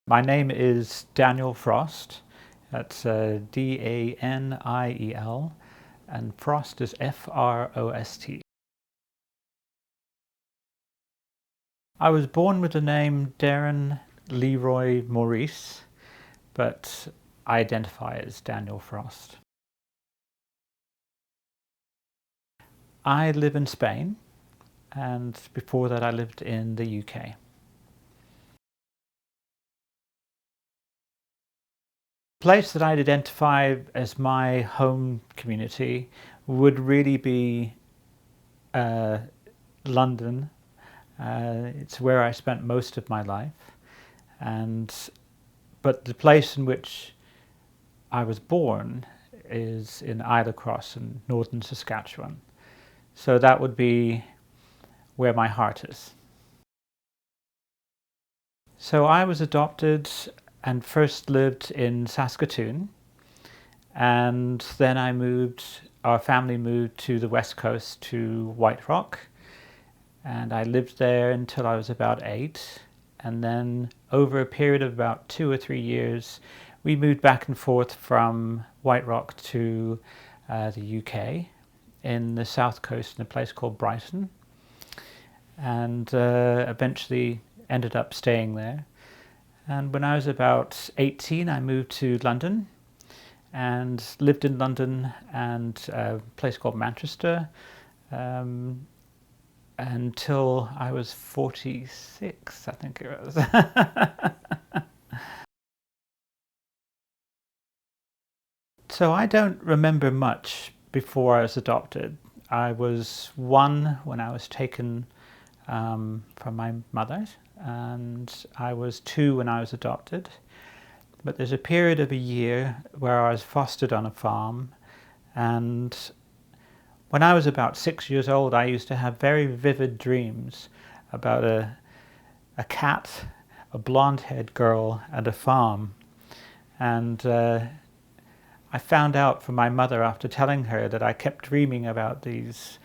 My name is Daniel Frost. That's Daniel, and Frost is Frost. I was born with the name Darren Leroy Maurice, but I identify as Daniel Frost. I live in Spain, and before that I lived in the UK. The place that I'd identify as my home community would really be London. It's where I spent most of my life, but the place in which I was born is in Isla-Cross in northern Saskatchewan. So that would be where my heart is. So I was adopted and first lived in Saskatoon, and then our family moved to the west coast to White Rock, and I lived there until I was about 8. And then over a period of about 2 or 3 years, we moved back and forth from White Rock to the UK in the south coast in a place called Brighton, and eventually ended up staying there. And when I was about 18, I moved to London and lived in London and a place called Manchester until I was 46, I think it was. So I don't remember much before I was adopted. I was 1 when I was taken from my mother, and I was 2 when I was adopted. But there's a period of a year where I was fostered on a farm, and when I was about 6 years old, I used to have very vivid dreams about a cat, a blonde-haired girl, and a farm. And I found out from my mother after telling her that I kept dreaming about these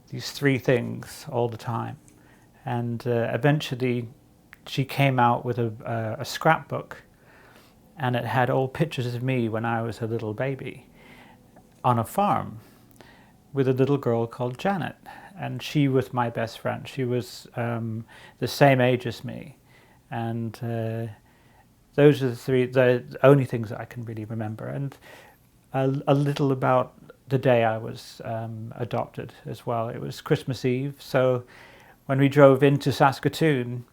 3 things all the time. And eventually she came out with a scrapbook, and it had all pictures of me when I was a little baby on a farm with a little girl called Janet, and she was my best friend. She was the same age as me, and those are the only things that I can really remember, and a little about the day I was adopted as well. It was Christmas Eve, so when we drove into Saskatoon,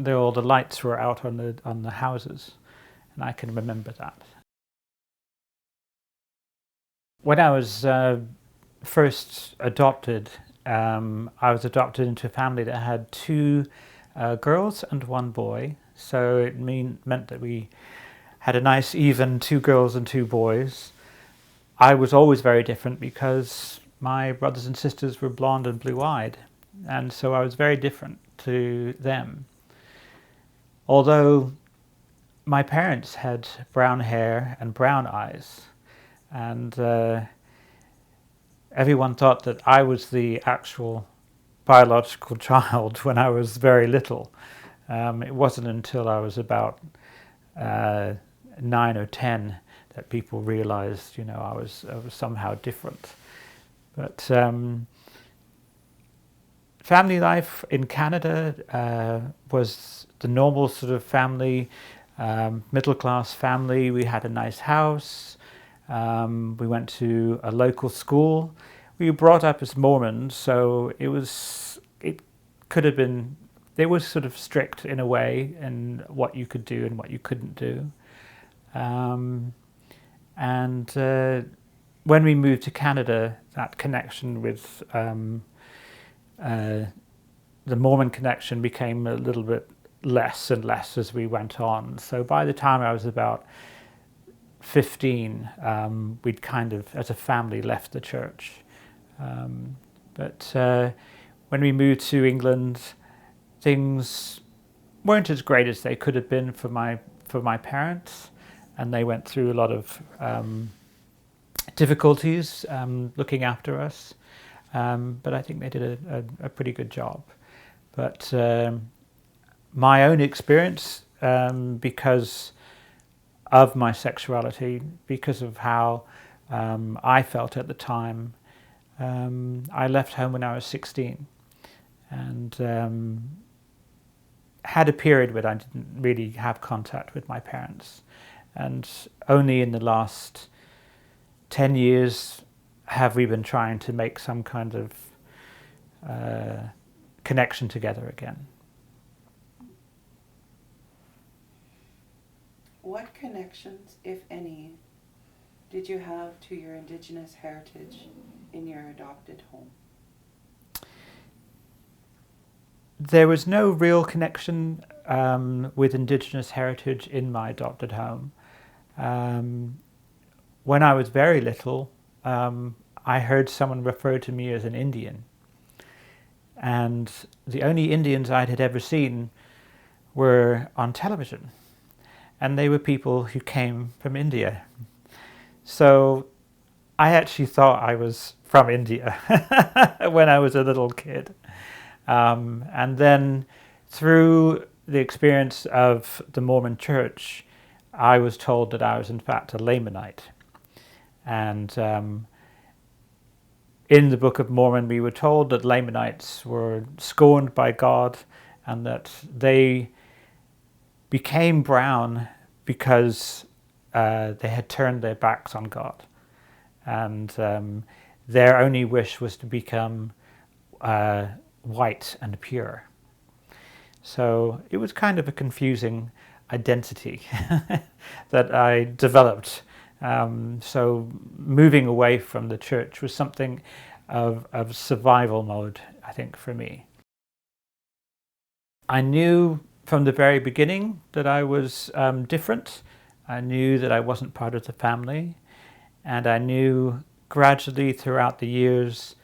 all the lights were out on the houses, and I can remember that. When I was first adopted, I was adopted into a family that had 2 girls and 1 boy. So it meant that we had a nice even 2 girls and 2 boys. I was always very different because my brothers and sisters were blonde and blue-eyed, and so I was very different to them. Although my parents had brown hair and brown eyes, and everyone thought that I was the actual biological child when I was very little. It wasn't until I was about 9 or 10 that people realized, I was somehow different. But family life in Canada was the normal sort of family, middle-class family. We had a nice house. We went to a local school. We were brought up as Mormons, so it could have been, they were sort of strict in a way in what you could do and what you couldn't do. And when we moved to Canada, that connection with the Mormon connection became a little bit less and less as we went on. So by the time I was about 15, we'd kind of, as a family, left the church. But when we moved to England, things weren't as great as they could have been for my parents, and they went through a lot of difficulties looking after us. But I think they did a pretty good job. But my own experience because of my sexuality, because of how I felt at the time. I left home when I was 16 and had a period where I didn't really have contact with my parents. And only in the last 10 years have we been trying to make some kind of connection together again. What connections, if any, did you have to your Indigenous heritage in your adopted home? There was no real connection with Indigenous heritage in my adopted home. When I was very little, I heard someone refer to me as an Indian. And the only Indians I had ever seen were on television. And they were people who came from India. So I actually thought I was from India when I was a little kid. And then through the experience of the Mormon church, I was told that I was in fact a Lamanite. And in the Book of Mormon, we were told that Lamanites were scorned by God and that they became brown because they had turned their backs on God. And their only wish was to become white and pure. So it was kind of a confusing identity that I developed. So moving away from the church was something of survival mode, I think, for me. I knew from the very beginning that I was different. I knew that I wasn't part of the family. And I knew gradually throughout the years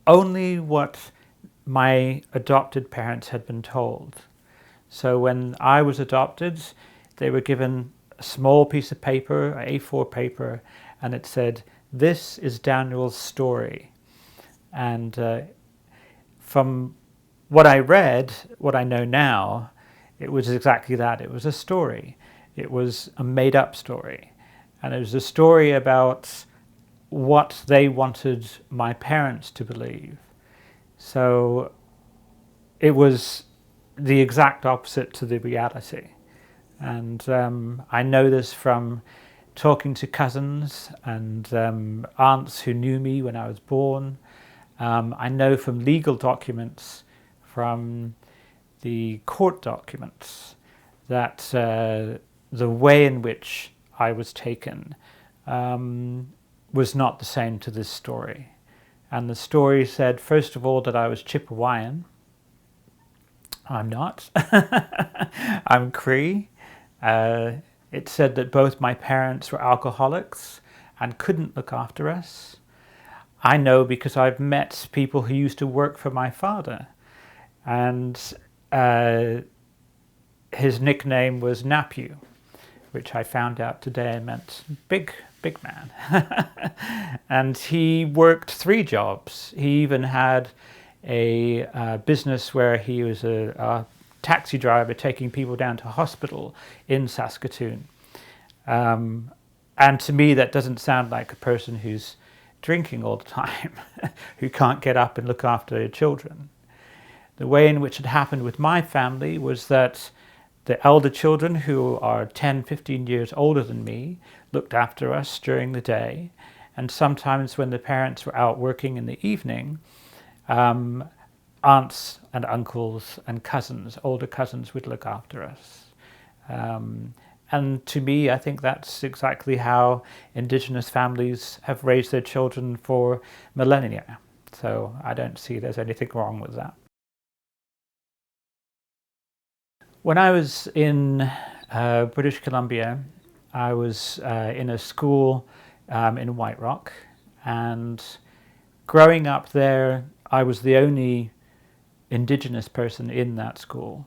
only what my adopted parents had been told. So when I was adopted, they were given a small piece of paper, A4 paper, and it said, "This is Daniel's story." And from what I read, what I know now, it was exactly that. It was a story. It was a made-up story. And it was a story about what they wanted my parents to believe. So it was the exact opposite to the reality. And I know this from talking to cousins and aunts who knew me when I was born. I know from legal documents, from the court documents, that the way in which I was taken was not the same to this story. And the story said, first of all, that I was Chippewayan. I'm not. I'm Cree. It said that both my parents were alcoholics and couldn't look after us. I know because I've met people who used to work for my father. And his nickname was Napu, which I found out today meant big man. And he worked 3 jobs. He even had a business where he was a taxi driver taking people down to hospital in Saskatchewan. And to me, that doesn't sound like a person who's drinking all the time, who can't get up and look after their children. The way in which it happened with my family was that the elder children, who are 10, 15 years older than me, looked after us during the day. And sometimes when the parents were out working in the evening, aunts and uncles and cousins, older cousins, would look after us. And to me, I think that's exactly how Indigenous families have raised their children for millennia. So I don't see there's anything wrong with that. When I was in British Columbia, I was in a school in White Rock, and growing up there, I was the only Indigenous person in that school.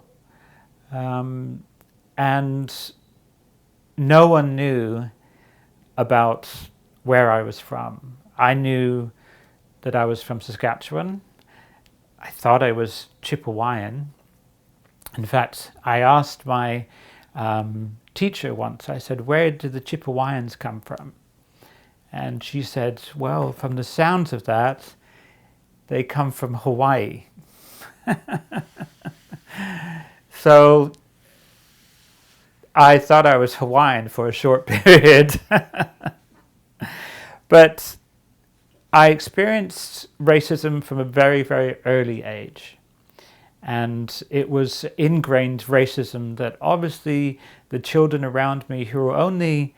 And no one knew about where I was from. I knew that I was from Saskatchewan. I thought I was Chippewayan, In fact, I asked my teacher once, I said, where did the Chippewyans come from? And she said, well, from the sounds of that, they come from Hawaii. So I thought I was Hawaiian for a short period. But I experienced racism from a very, very early age. And it was ingrained racism that obviously the children around me who were only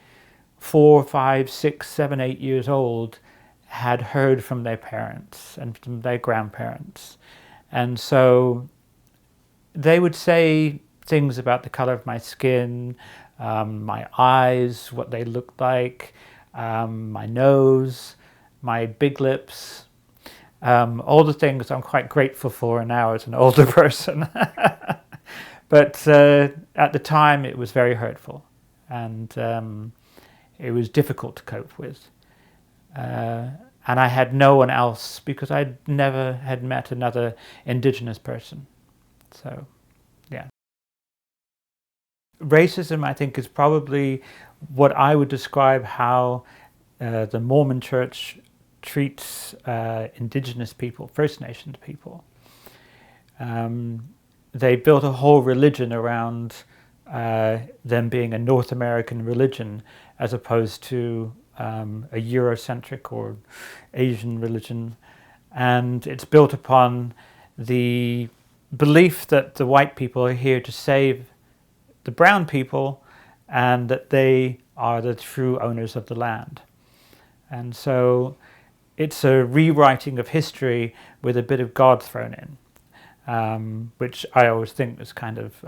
4, 5, 6, 7, 8 years old had heard from their parents and from their grandparents. And so they would say things about the color of my skin, my eyes, what they looked like, my nose, my big lips, all the things I'm quite grateful for now as an older person. But at the time it was very hurtful, and it was difficult to cope with. And I had no one else because I never had met another Indigenous person. So, yeah. Racism, I think, is probably what I would describe how the Mormon Church treats Indigenous people, First Nations people. They built a whole religion around them being a North American religion as opposed to a Eurocentric or Asian religion. And it's built upon the belief that the white people are here to save the brown people and that they are the true owners of the land. And so it's a rewriting of history with a bit of God thrown in, which I always think is kind of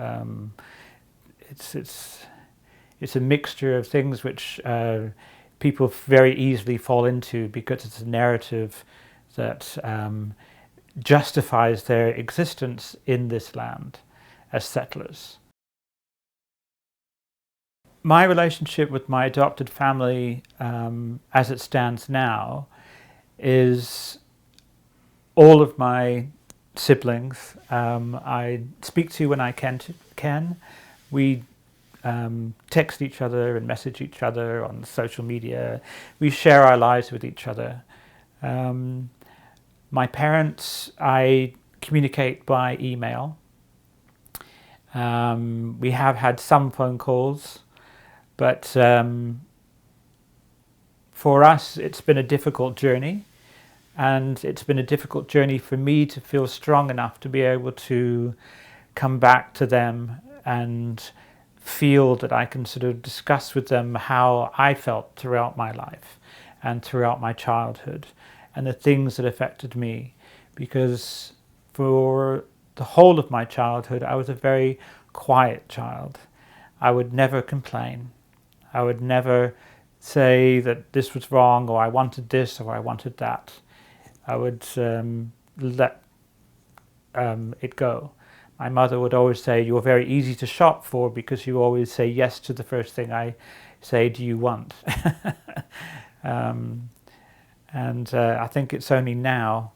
it's a mixture of things which people very easily fall into because it's a narrative that justifies their existence in this land as settlers. My relationship with my adopted family, as it stands now, is all of my siblings. I speak to when I can. We text each other and message each other on social media. We share our lives with each other. My parents, I communicate by email. We have had some phone calls. But for us, it's been a difficult journey, and it's been a difficult journey for me to feel strong enough to be able to come back to them and feel that I can sort of discuss with them how I felt throughout my life and throughout my childhood and the things that affected me. Because for the whole of my childhood, I was a very quiet child. I would never complain. I would never say that this was wrong, or I wanted this, or I wanted that. I would let it go. My mother would always say, you're very easy to shop for because you always say yes to the first thing I say, do you want? I think it's only now,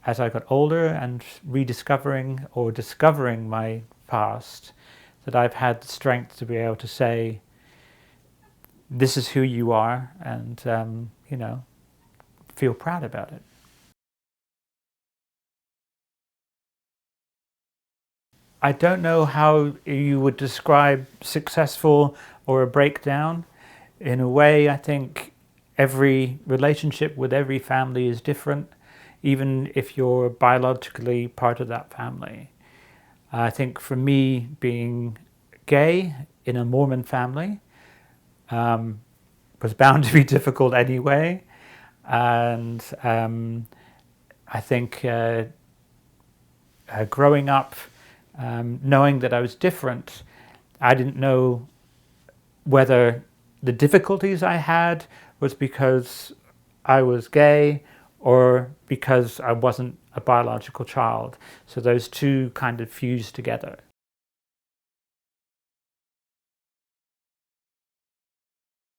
as I got older and rediscovering or discovering my past, that I've had the strength to be able to say, this is who you are, and feel proud about it. I don't know how you would describe successful or a breakdown. In a way, I think every relationship with every family is different, even if you're biologically part of that family. I think for me, being gay in a Mormon family was bound to be difficult anyway. And I think growing up, knowing that I was different, I didn't know whether the difficulties I had was because I was gay or because I wasn't a biological child. So those two kind of fused together.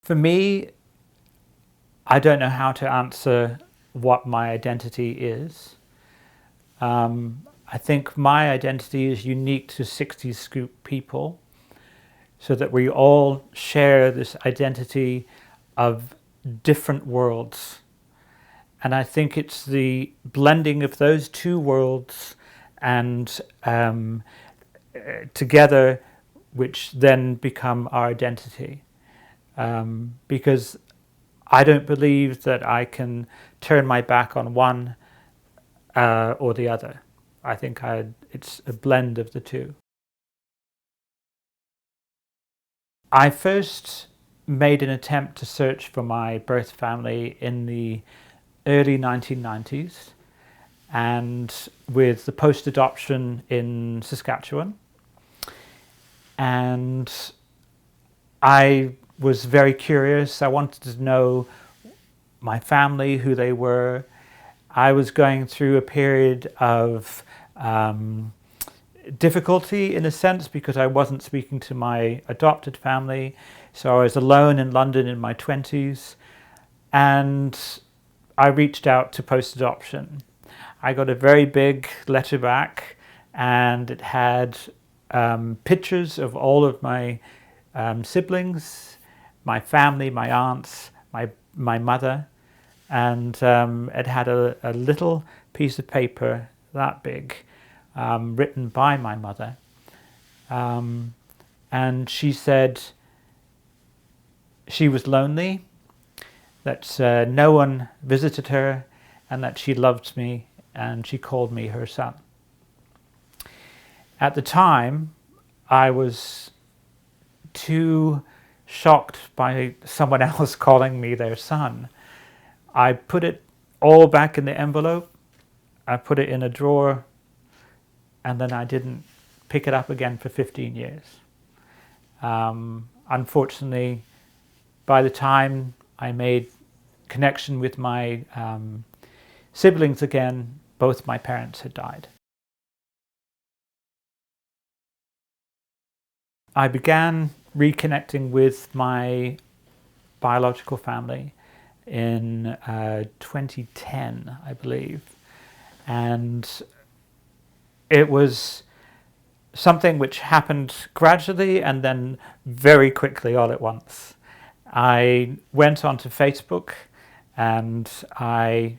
For me, I don't know how to answer what my identity is. I think my identity is unique to 60s Scoop people, so that we all share this identity of different worlds. And I think it's the blending of those two worlds and together which then become our identity. Because I don't believe that I can turn my back on one or the other. I think it's a blend of the two. I first made an attempt to search for my birth family in the early 1990s, and with the post-adoption in Saskatchewan. And I was very curious. I wanted to know my family, who they were. I was going through a period of difficulty in a sense because I wasn't speaking to my adopted family. So I was alone in London in my 20s, and I reached out to post-adoption. I got a very big letter back, and it had pictures of all of my siblings, my family, my aunts, my mother, and it had a little piece of paper that big written by my mother, and she said she was lonely, that no one visited her, and that she loved me, and she called me her son. At the time, I was too shocked by someone else calling me their son. I put it all back in the envelope, I put it in a drawer, and then I didn't pick it up again for 15 years. Unfortunately, by the time I made connection with my siblings again, both my parents had died. I began reconnecting with my biological family in 2010, I believe. And it was something which happened gradually and then very quickly all at once. I went onto Facebook and I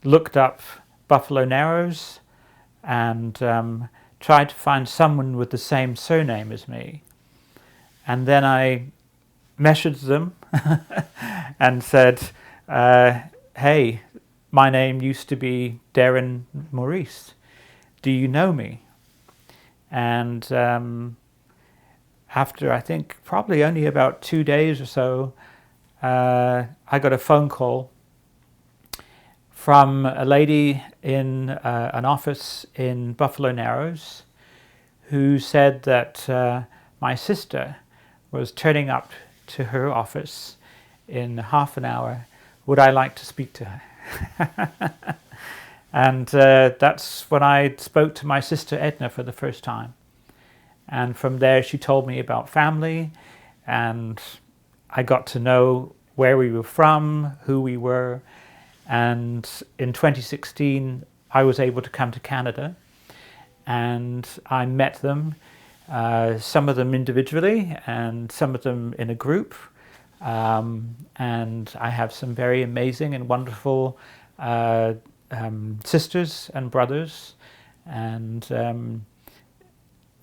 looked up Buffalo Narrows and tried to find someone with the same surname as me. And then I messaged them and said, hey, my name used to be Darren Maurice. Do you know me? And after I think probably only about 2 days or so, I got a phone call from a lady in an office in Buffalo Narrows who said that my sister was turning up to her office in half an hour. Would I like to speak to her? And that's when I spoke to my sister Edna for the first time. And from there she told me about family, and I got to know where we were from, who we were. And in 2016 I was able to come to Canada, and I met them, some of them individually and some of them in a group. And I have some very amazing and wonderful sisters and brothers, and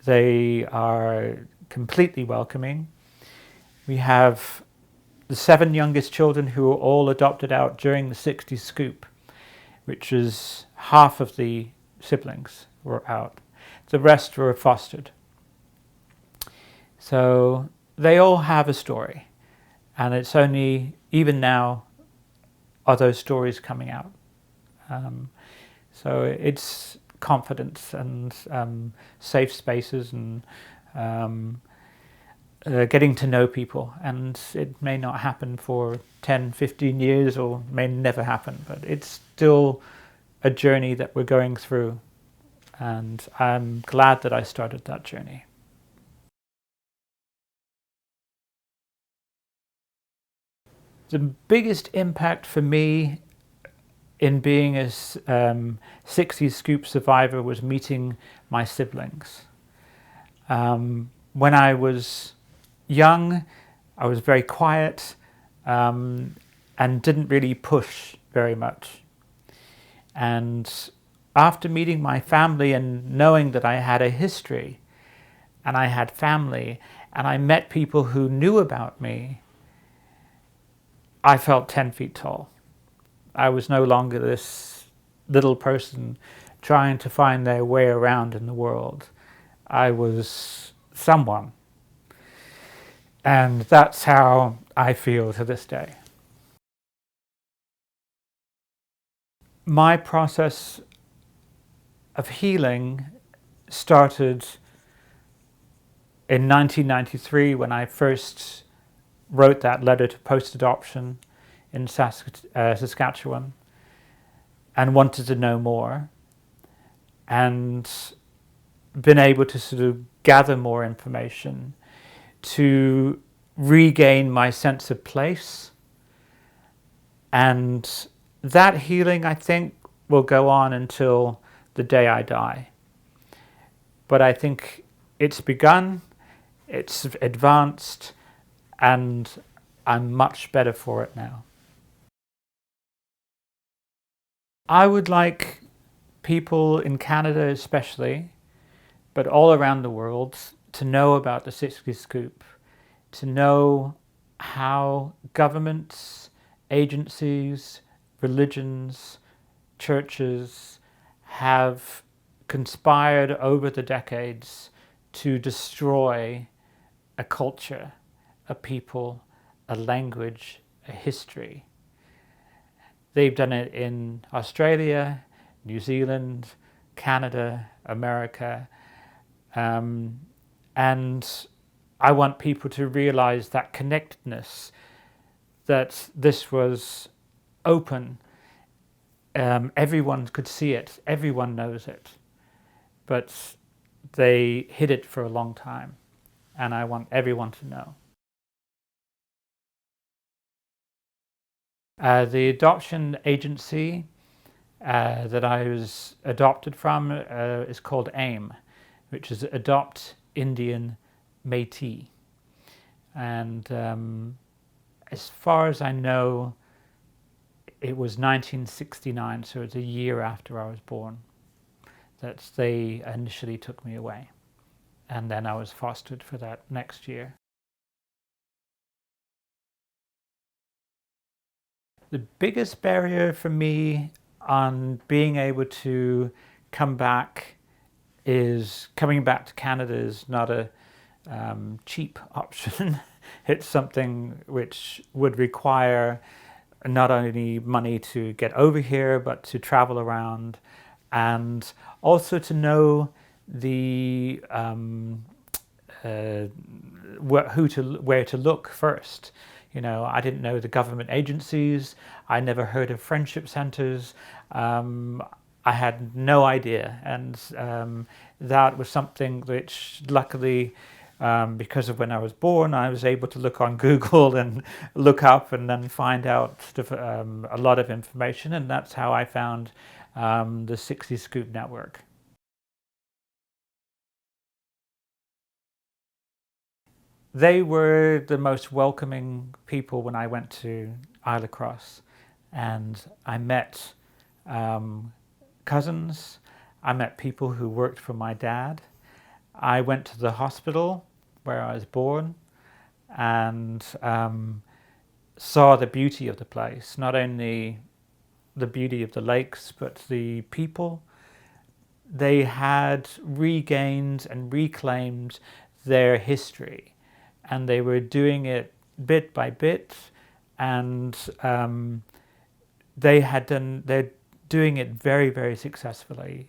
they are completely welcoming. We have the 7 youngest children who were all adopted out during the 60s Scoop, which is half of the siblings were out. The rest were fostered. So they all have a story, and it's only, even now, are those stories coming out. So it's confidence and safe spaces and getting to know people, and it may not happen for 10, 15 years or may never happen, but it's still a journey that we're going through, and I'm glad that I started that journey. The biggest impact for me in being a 60s Scoop survivor was meeting my siblings. When I was young, I was very quiet and didn't really push very much. And after meeting my family and knowing that I had a history and I had family and I met people who knew about me, I felt 10 feet tall. I was no longer this little person trying to find their way around in the world. I was someone. And that's how I feel to this day. My process of healing started in 1993 when I first wrote that letter to post-adoption in Saskatchewan and wanted to know more, and been able to sort of gather more information to regain my sense of place. And that healing, I think, will go on until the day I die. But I think it's begun, it's advanced, and I'm much better for it now. I would like people in Canada especially, but all around the world, to know about the 60s Scoop, to know how governments, agencies, religions, churches have conspired over the decades to destroy a culture, a people, a language, a history. They've done it in Australia, New Zealand, Canada, America, and I want people to realize that connectedness, that this was open. Everyone could see it, everyone knows it, but they hid it for a long time, and I want everyone to know. The adoption agency that I was adopted from is called AIM, which is Adopt Indian Metis. And as far as I know, it was 1969, so it's a year after I was born, that they initially took me away. And then I was fostered for that next year. The biggest barrier for me on being able to come back is coming back to Canada is not a cheap option. It's something which would require not only money to get over here, but to travel around and also to know the where to look first. You know, I didn't know the government agencies. I never heard of friendship centers. I had no idea, and that was something which luckily, because of when I was born, I was able to look on Google and look up and then find out a lot of information, and that's how I found the 60 Scoop Network. They were the most welcoming people when I went to Isle Cross, and I met cousins, I met people who worked for my dad. I went to the hospital where I was born and saw the beauty of the place, not only the beauty of the lakes, but the people. They had regained and reclaimed their history, and they were doing it bit by bit, and they're doing it very, very successfully,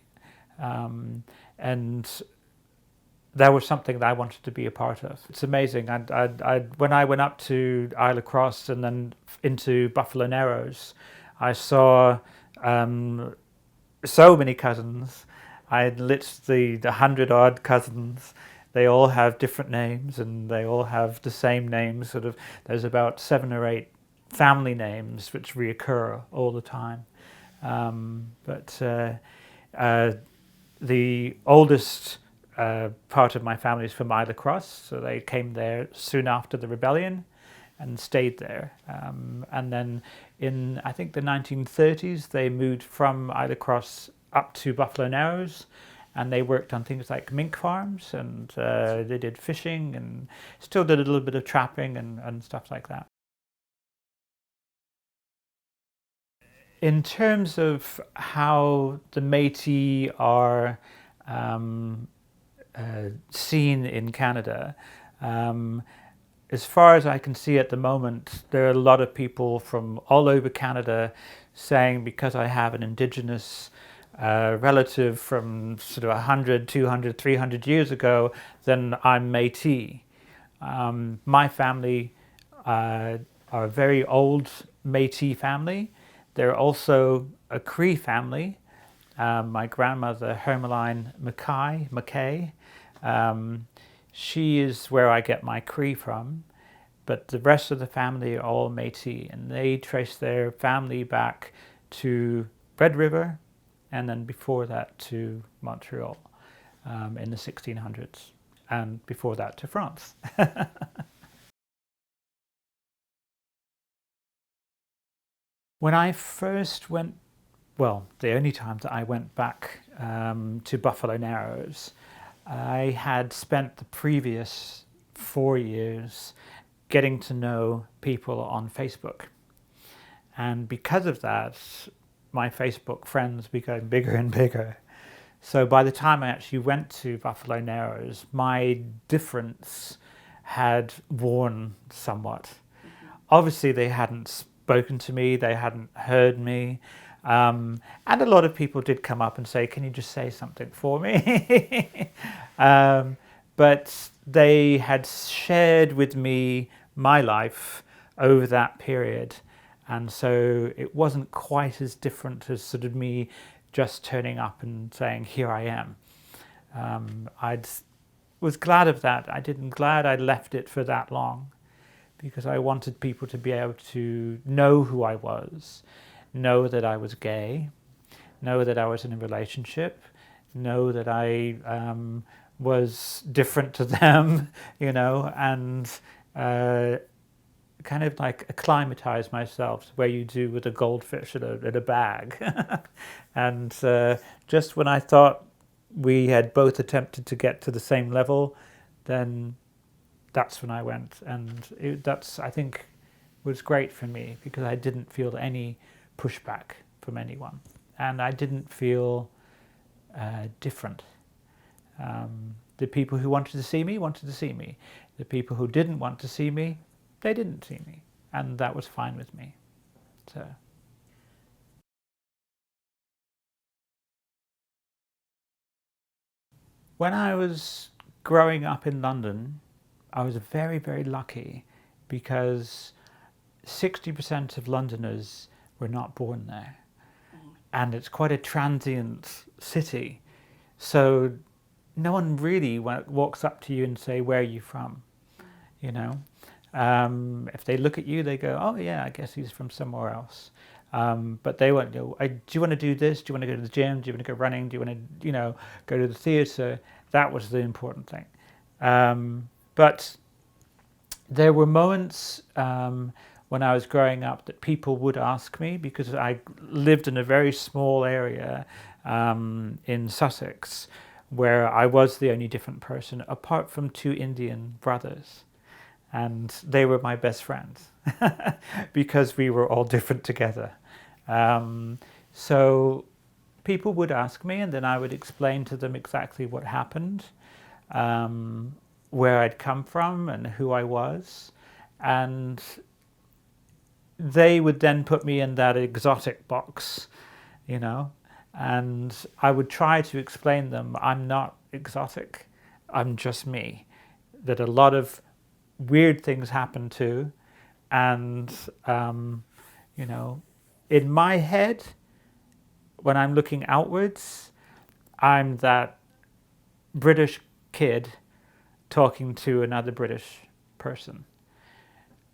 and that was something that I wanted to be a part of. It's amazing. When I went up to Isle Cross and then into Buffalo Narrows, I saw so many cousins. I had literally the 100-odd cousins. They all have different names, and they all have the same names. Sort of, there's about 7 or 8 family names which reoccur all the time. But the oldest part of my family is from Isla Cross, so they came there soon after the rebellion and stayed there. And then in, I think, the 1930s, they moved from Isla Cross up to Buffalo Narrows, and they worked on things like mink farms, and they did fishing and still did a little bit of trapping and stuff like that. In terms of how the Métis are seen in Canada, as far as I can see at the moment, there are a lot of people from all over Canada saying because I have an Indigenous relative from sort of 100, 200, 300 years ago, then I'm Métis. My family are a very old Métis family. They're also a Cree family. My grandmother, Hermeline Mackay, she is where I get my Cree from, but the rest of the family are all Métis, and they trace their family back to Red River, and then before that to Montreal in the 1600s, and before that to France. When I first went, well, the only time that I went back to Buffalo Narrows, I had spent the previous 4 years getting to know people on Facebook. And because of that, my Facebook friends became bigger and bigger. So by the time I actually went to Buffalo Narrows, my difference had worn somewhat. Obviously, they hadn't spoken to me, they hadn't heard me. And a lot of people did come up and say, can you just say something for me? But they had shared with me my life over that period. And so it wasn't quite as different as sort of me just turning up and saying, here I am. I was glad of that. I'm glad I left it for that long, because I wanted people to be able to know who I was, know that I was gay, know that I was in a relationship, know that I was different to them, and kind of like acclimatize myself where you do with a goldfish in a bag. And just when I thought we had both attempted to get to the same level, then that's when I went. And that's, I think, was great for me, because I didn't feel any pushback from anyone. And I didn't feel different. The people who wanted to see me wanted to see me. The people who didn't want to see me, they didn't see me. And that was fine with me. So. When I was growing up in London, I was very, very lucky, because 60% of Londoners were not born there. And it's quite a transient city. So no one really walks up to you and say, where are you from? If they look at you, they go, oh yeah, I guess he's from somewhere else. But they won't go, do you want to do this? Do you want to go to the gym? Do you want to go running? Do you want to, go to the theatre? That was the important thing. But there were moments when I was growing up that people would ask me, because I lived in a very small area in Sussex, where I was the only different person, apart from 2 Indian brothers. And they were my best friends because we were all different together. So people would ask me, and then I would explain to them exactly what happened, where I'd come from and who I was. And they would then put me in that exotic box, and I would try to explain them, I'm not exotic, I'm just me. That a lot of weird things happen too. And, in my head, when I'm looking outwards, I'm that British kid talking to another British person.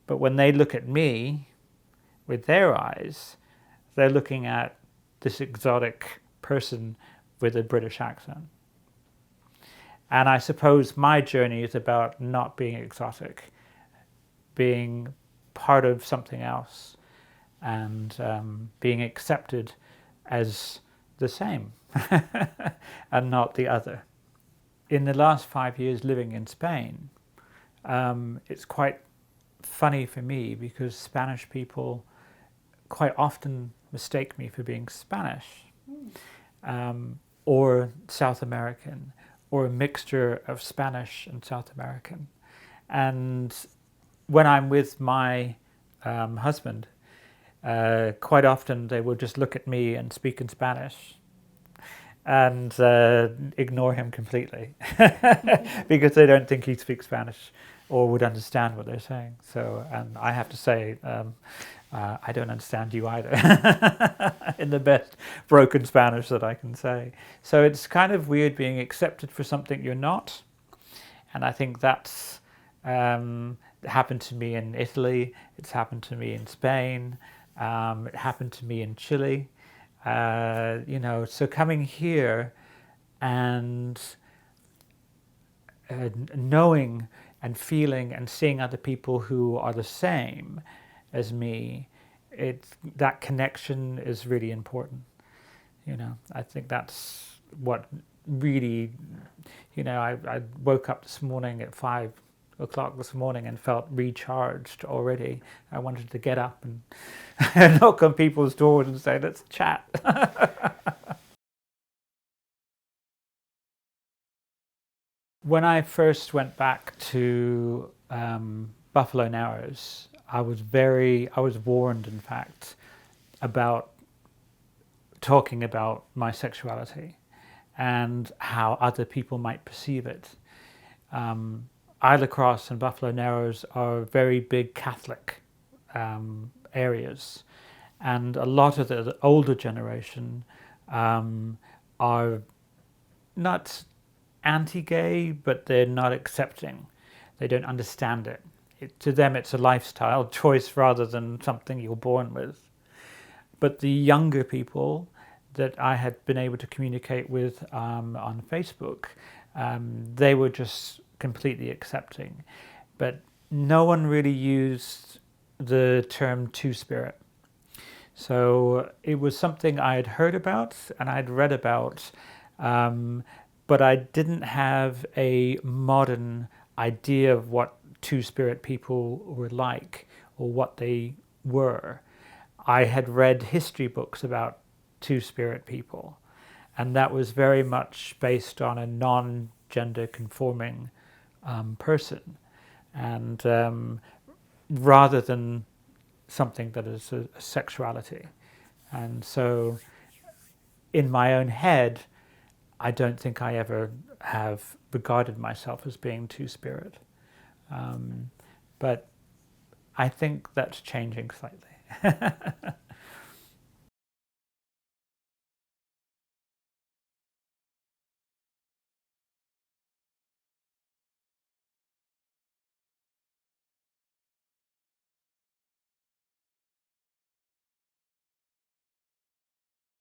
But when they look at me with their eyes, they're looking at this exotic person with a British accent. And I suppose my journey is about not being exotic, being part of something else, and being accepted as the same and not the other. In the last 5 years living in Spain, it's quite funny for me because Spanish people quite often mistake me for being Spanish, or South American, or a mixture of Spanish and South American. And when I'm with my husband, quite often they will just look at me and speak in Spanish and ignore him completely because they don't think he speaks Spanish or would understand what they're saying. So, and I have to say, I don't understand you either in the best broken Spanish that I can say. So it's kind of weird being accepted for something you're not. And I think that's happened to me in Italy. It's happened to me in Spain. It happened to me in Chile. So coming here and knowing and feeling and seeing other people who are the same as me, that connection is really important. I think that's what really, I woke up this morning at 5 o'clock this morning and felt recharged already. I wanted to get up and knock on people's doors and say, let's chat. When I first went back to Buffalo Narrows, I was warned, in fact, about talking about my sexuality and how other people might perceive it. Isla Cross and Buffalo Narrows are very big Catholic areas, and a lot of the older generation are not anti-gay, but they're not accepting. They don't understand it. To them, it's a lifestyle choice rather than something you're born with. But the younger people that I had been able to communicate with on Facebook, they were just completely accepting. But no one really used the term two-spirit. So it was something I had heard about and I'd read about, but I didn't have a modern idea of what two-spirit people were like or what they were. I had read history books about two-spirit people, and that was very much based on a non-gender conforming person, and rather than something that is a sexuality. And so in my own head, I don't think I ever have regarded myself as being two-spirit. But I think that's changing slightly.